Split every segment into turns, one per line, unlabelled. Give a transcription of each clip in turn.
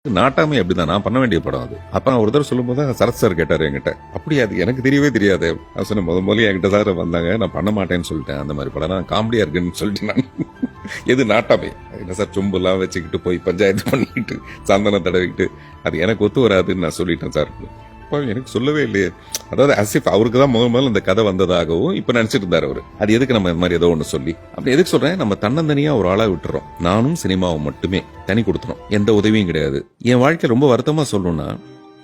நாட்டாமே அப்படிதான், நான் பண்ண வேண்டிய படம் அது. அப்ப நான் ஒரு தடவை சொல்லும் போது சரத் சார் கேட்டாரு என்கிட்ட, அப்படி அது எனக்கு தெரியவே தெரியாது. நான் சொன்ன முதல்ல என்கிட்ட சார் வந்தாங்க, நான் பண்ண மாட்டேன்னு சொல்லிட்டேன். அந்த மாதிரி படம் நான் காமெடியா இருக்குன்னு சொல்லிட்டு நான் எது நாட்டாமே என்ன சார் சொம்பெல்லாம் வச்சுக்கிட்டு போய் பஞ்சாயத்து பண்ணிக்கிட்டு சந்தனம் தடவிக்கிட்டு அது எனக்கு ஒத்து வராதுன்னு நான் சொல்லிட்டேன் சார். எனக்கு சொல்லவே இல்லையே. அதாவது அசிஃப் அவருக்கு தான் முதல்ல இந்த கதை வந்ததாகவும் இப்ப நினைச்சிட்டு இருந்தாரு அவரு. அது எதுக்கு நம்ம இந்த மாதிரி ஏதோ ஒண்ணு சொல்லி அப்படி எதுக்கு சொல்றேன், நம்ம தன்னந்தனியா ஒரு ஆளா விட்டுறோம். நானும் சினிமாவும் மட்டுமே தனி கொடுத்துறோம், எந்த உதவியும் கிடையாது. என் வாழ்க்கை ரொம்ப வருத்தமா சொல்லணும்னா,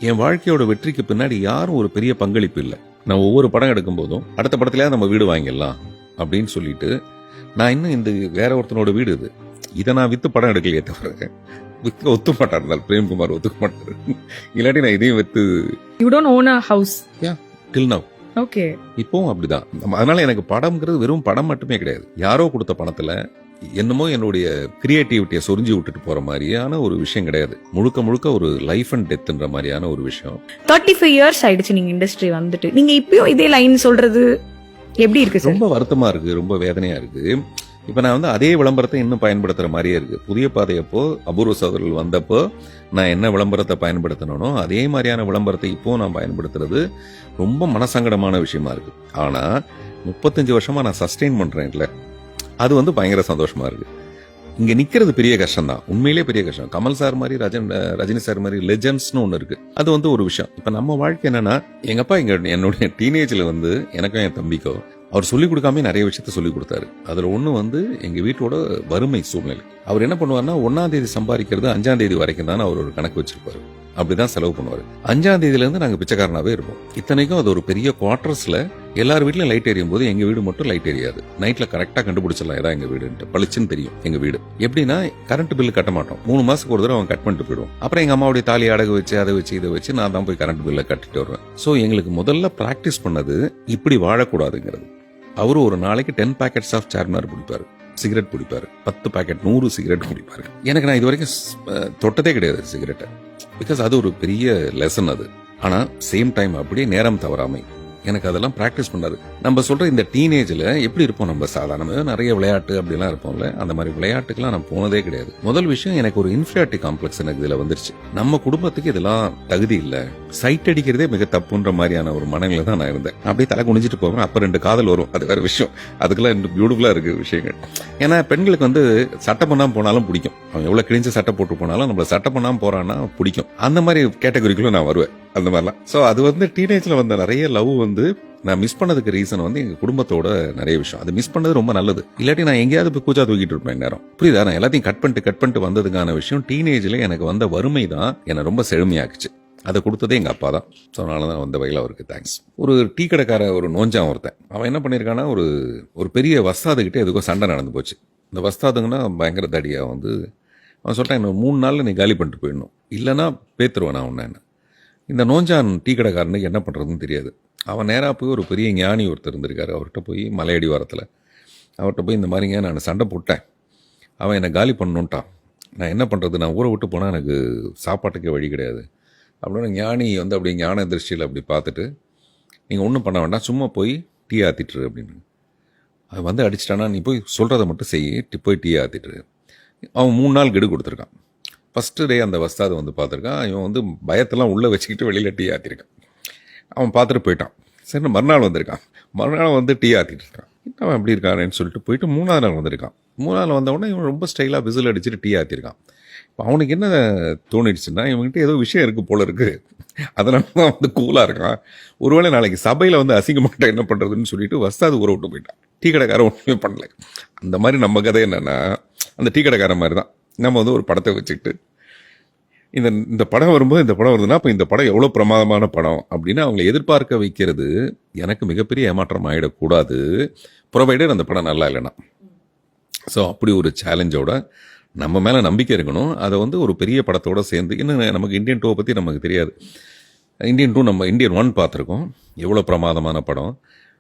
என் வாழ்க்கையோட வெற்றிக்கு பின்னாடி யாரும் ஒரு பெரிய பங்களிப்பு இல்லை. நான் ஒவ்வொரு படம் எடுக்கும் போதும் அடுத்த படத்துலயா நம்ம வீடு வாங்கிடலாம் அப்படின்னு சொல்லிட்டு நான் இன்னும் இந்த வேற ஒருத்தனோட வீடு இது, இதை நான் வித்து படம் எடுக்கலையே தவிர விற்க ஒத்து மாட்டார் பிரேம்குமார், ஒத்துக்க மாட்டாரு. இல்லாட்டி நான் இதையும் with
You don't own a house.
Yeah, till now.
Okay.
இப்பவும் அப்படிதான். அதனால எனக்கு படம்ங்கிறது வெறும் படம் மட்டுமே கிடையாது. யாரோ கொடுத்த பணத்துல என்னமோ என்னுடைய கிரியேட்டிவிட்டியை சொரிஞ்சு விட்டுட்டு போற மாதிரியான ஒரு விஷயம் கிடையாது. முழுக்க முழுக்க ஒரு லைஃப் அண்ட் டெத்ன்ற மாதிரியான ஒரு விஷயம்.
35 years ஆயிடுச்சு நீங்க இண்டஸ்ட்ரி வந்துட்டு, நீங்க இப்பயும் இதே லைன் சொல்றது எப்படி இருக்கு சார்?
ரொம்ப வருத்தமா இருக்கு, ரொம்ப வேதனையா இருக்கு. இப்ப நான் அதே விளம்பரத்தை இன்னும் பயன்படுத்துற மாதிரியே இருக்கு. புதிய பாதையப்போ அபூர்வ சகோதரர்கள் வந்தப்போ நான் என்ன விளம்பரத்தை பயன்படுத்தினோ அதே மாதிரியான விளம்பரத்தை இப்போ நான் பயன்படுத்துறது ரொம்ப மனசங்கடமான விஷயமா இருக்கு. ஆனா 35 வருஷமா நான் சஸ்டெயின் பண்றேன்ல, அது பயங்கர சந்தோஷமா இருக்கு. இங்க நிக்கிறது பெரிய கஷ்டம் தான், உண்மையிலேயே பெரிய கஷ்டம். கமல் சார் மாதிரி ரஜினி சார் மாதிரி லெஜெண்ட்ஸ்னு ஒண்ணு இருக்கு, அது ஒரு விஷயம். இப்ப நம்ம வாழ்க்கை என்னன்னா, எங்க அப்பா என்னுடைய டீனேஜ்ல எனக்கும் என் தம்பிக்கோ அவர் சொல்லிக் கொடுக்காம நிறைய விஷயத்த சொல்லிக் கொடுத்தாரு. அதுல ஒண்ணு எங்க வீட்டோட வறுமை சூழ்நிலை. அவர் என்ன பண்ணுவார்னா, 1ஆம் தேதி சம்பாதிக்கிறது 5ஆம் தேதி வரைக்கும் தான் அவர் ஒரு கணக்கு வச்சிருப்பாரு. அப்படிதான் செலவு பண்ணுவாரு. 5ஆம் தேதியில இருந்து நாங்க பிச்சைக்காரனாவே இருப்போம். இத்தனைக்கும் அது ஒரு பெரிய குவார்டர்ஸ்ல எல்லார் வீட்லயும் லைட் எரியும் போது எங்க வீடு மட்டும் லைட் எரியாது. நைட்ல கரெக்டா கண்டுபிடிச்சிடலாம் ஏதா எங்க வீடுன்ட்டு, பளிச்சுன்னு தெரியும் எங்க வீடு. எப்படின்னா, கரண்ட் பில்லு கட்ட மாட்டோம், 3 மாசத்துக்கு ஒரு தடவை அவன் கட் பண்ணிட்டு போயிடுவோம். அப்புறம் எங்க அம்மாவுடைய தாலி அடகு வச்சு அதை வச்சு இதை வச்சு நான் தான் போய் கரண்ட் பில்ல கட்டிட்டு வருவேன். சோ எங்களுக்கு முதல்ல பிராக்டிஸ் பண்ணது இப்படி வாழக்கூடாதுங்கிறது. அவரு ஒரு நாளைக்கு 10 packets ஆஃப் சார்மினார் பிடிப்பாரு, சிகரெட் பிடிப்பாரு, 10 packet 100 சிகரெட் பிடிப்பாரு. எனக்கு நான் இது வரைக்கும் தொட்டதே கிடையாது சிகரெட்டை, பிகாஸ் அது ஒரு பெரிய லெசன் அது. ஆனா சேம் டைம் அப்படியே நேரம் தவறாமை எனக்கு அதெல்லாம் பிராக்டிஸ் பண்ணாரு. நம்ம சொல்ற இந்த டீனேஜ்ல எப்படி இருப்போம், நம்ம சாதாரணமாக நிறைய விளையாட்டு அப்படிலாம் இருப்போம்ல, அந்த மாதிரி விளையாட்டுக்கெல்லாம் நான் போனதே கிடையாது. முதல் விஷயம், எனக்கு ஒரு இன்ஃபீரியாரிட்டி காம்ப்ளெக்ஸ் எனக்கு இதுல வந்துருச்சு. நம்ம குடும்பத்துக்கு இதெல்லாம் தகுதி இல்ல, சைட் அடிக்கிறதே மிக தப்புன்ற மாதிரியான ஒரு மனநிலை தான் நான் இருந்தேன். அப்படியே தலை குனிஞ்சிட்டு போவேன். அப்ப 2 காதல் வரும், அது வேற விஷயம். அதுக்கெல்லாம் இன்னும் பியூட்டிஃபுல்லா இருக்கு விஷயங்கள். ஏன்னா பெண்களுக்கு சட்டை பண்ணாம போனாலும் பிடிக்கும். அவன் எவ்வளவு கிழிஞ்ச சட்டை போட்டு போனாலும் நம்மள சட்டை பண்ணாம போறான்னா பிடிக்கும். அந்த மாதிரி கேட்டகரிக்குள்ள நான் வருவேன், அந்த மாதிரிலாம். சோ அது டீனேஜ்ல வந்த நிறைய லவ் நான் மிஸ் பண்ணதுக்கு ரீசன் எங்க குடும்பத்தோட நிறைய விஷயம். அது மிஸ் பண்ணது ரொம்ப நல்லது. இல்லாட்டி நான் எங்கேயாவது போய் கூச்சா தூக்கிட்டு இருப்பேன் நேரம். புரியுதா? நான் எல்லாத்தையும் கட் பண்ணிட்டு வந்ததுக்கான விஷயம், டீனேஜ்ல எனக்கு வந்த வறுமை தான் என்னை ரொம்ப செழுமையாக்குச்சு. அதை கொடுத்ததே எங்க அப்பா தான். ஸோ அதனாலதான் வந்த வகையில் அவருக்கு தேங்க்ஸ். ஒரு டீ கடைக்கார ஒரு நோஞ்சான் ஒருத்தன், அவன் என்ன பண்ணியிருக்கான்னா, ஒரு பெரிய வஸ்தாதுகிட்ட எதுக்கோ சண்டை நடந்து போச்சு. இந்த வஸ்தாதுங்கன்னா பயங்கர தடியா அவன் சொல்லிட்டான், இன்னும் 3 நாள்ல நீ காலி பண்ணிட்டு போயிடணும், இல்லைன்னா பேத்துருவேன் நான் உன்ன. இந்த நோஞ்சான் டீ கடைக்காரனுக்கு என்ன பண்றதுன்னு தெரியாது. அவன் நேராக போய் ஒரு பெரிய ஞானி ஒருத்தர் இருந்திருக்காரு, அவர்கிட்ட போய் மலையடி வாரத்தில் அவர்கிட்ட போய், இந்த மாதிரிங்க நான் சண்டை போட்டேன், அவன் என்னை காலி பண்ணணுன்ட்டான், நான் என்ன பண்ணுறது, நான் ஊரை விட்டு போனால் எனக்கு சாப்பாட்டுக்கே வழி கிடையாது அப்படின்னு ஞானி அப்படி ஞான திருஷ்டியில் அப்படி பார்த்துட்டு, நீங்கள் ஒன்றும் பண்ண வேண்டாம், சும்மா போய் டீ ஆற்றிட்டுரு அப்படின்னு. அவன் அடிச்சிட்டானா, நீ போய் சொல்கிறத மட்டும் செய், போய் டீ ஆற்றிட்டுரு. அவன் 3 நாள் கெடு கொடுத்துருக்கான். ஃபர்ஸ்ட் டே அந்த வஸ்தாது பார்த்துருக்கான். இவன் பயத்தெல்லாம் உள்ளே வச்சுக்கிட்டு வெளியில் டீ ஆற்றிருக்கான். அவன் பார்த்துட்டு போயிட்டான். சரி, மறுநாள் வந்திருக்கான். மறுநாள் டீ ஆற்றிட்டு இருக்கான். அவன் எப்படி இருக்கானேன்னு சொல்லிட்டு போயிட்டு 3ஆவது நாள் வந்திருக்கான். 3ஆவது நாள் வந்த உடனே இவன் ரொம்ப ஸ்டைலாக விசில் அடிச்சுட்டு டீ ஆற்றிருக்கான். இப்போ அவனுக்கு என்ன தோணிடுச்சுன்னா, இவங்ககிட்ட ஏதோ விஷயம் இருக்கு போல இருக்கு, அதனால தான் கூலா இருக்கான். ஒருவேளை நாளைக்கு சபையில் அசிங்கமாட்ட என்ன பண்றதுன்னு சொல்லிட்டு வஸ்தாது ஊற விட்டு போயிட்டான். டீ கடைக்காரன் ஒன்றுமே பண்ணல. அந்த மாதிரி நம்ம கதை என்னன்னா, அந்த டீ கடைக்காரன் மாதிரி தான். நம்ம ஒரு படத்தை வச்சுக்கிட்டு, இந்த படம் வரும்போது, இந்த படம் வருதுன்னா அப்போ இந்த படம் எவ்வளோ பிரமாதமான படம் அப்படின்னு அவங்களை எதிர்பார்க்க வைக்கிறது எனக்கு மிகப்பெரிய ஏமாற்றம் ஆகிடக்கூடாது, ப்ரொவைடர் அந்த படம் நல்லா இல்லைன்னா. ஸோ அப்படி ஒரு சேலஞ்சோட நம்ம மேலே நம்பிக்கை இருக்கணும். அதை ஒரு பெரிய படத்தோட சேர்ந்து, இன்னும் நமக்கு இந்தியன் 2 பற்றி நமக்கு தெரியாது. இந்தியன் 2 நம்ம இந்தியன் 1 பார்த்துருக்கோம், எவ்வளோ பிரமாதமான படம்.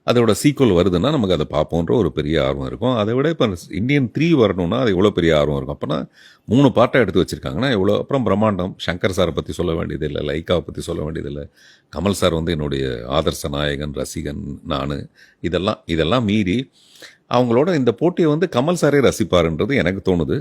அதோட சீக்குவல் வருதுன்னா நமக்கு அதை பார்ப்போன்ற ஒரு பெரிய ஆர்வம் இருக்கும். அதை விட இப்போ இந்தியன் 3 வரணும்னா அது எவ்வளோ பெரிய ஆர்வம் இருக்கும். அப்போனா 3 பார்ட்டாக எடுத்து வச்சிருக்காங்கன்னா எவ்வளோ. அப்புறம் பிரம்மாண்டம், சங்கர் சாரை பற்றி சொல்ல வேண்டியதில்லை, லைக்காவை பற்றி சொல்ல வேண்டியதில்லை, கமல் சார் என்னுடைய ஆதர்ச நாயகன், ரசிகன் நான். இதெல்லாம் மீறி அவங்களோட இந்த போட்டியை கமல் சாரே ரசிப்பாருன்றது எனக்கு தோணுது.